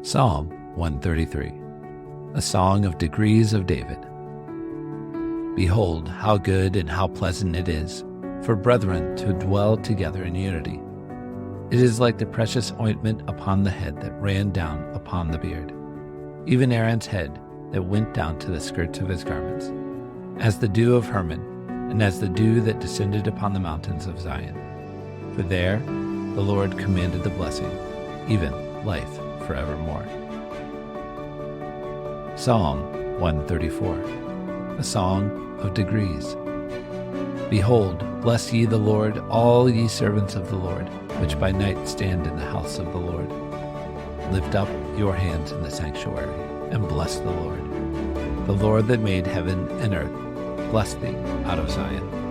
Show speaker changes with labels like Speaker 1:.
Speaker 1: Psalm 133, a song of degrees of David. Behold, how good and how pleasant it is for brethren to dwell together in unity. It is like the precious ointment upon the head that ran down upon the beard, even Aaron's head that went down to the skirts of his garments, as the dew of Hermon, and as the dew that descended upon the mountains of Zion. For there the Lord commanded the blessing, even life forevermore. Psalm 134, a song of degrees. Behold, bless ye the Lord, all ye servants of the Lord, which by night stand in the house of the Lord. Lift up your hands in the sanctuary, and bless the Lord. The Lord that made heaven and earth, bless thee out of Zion.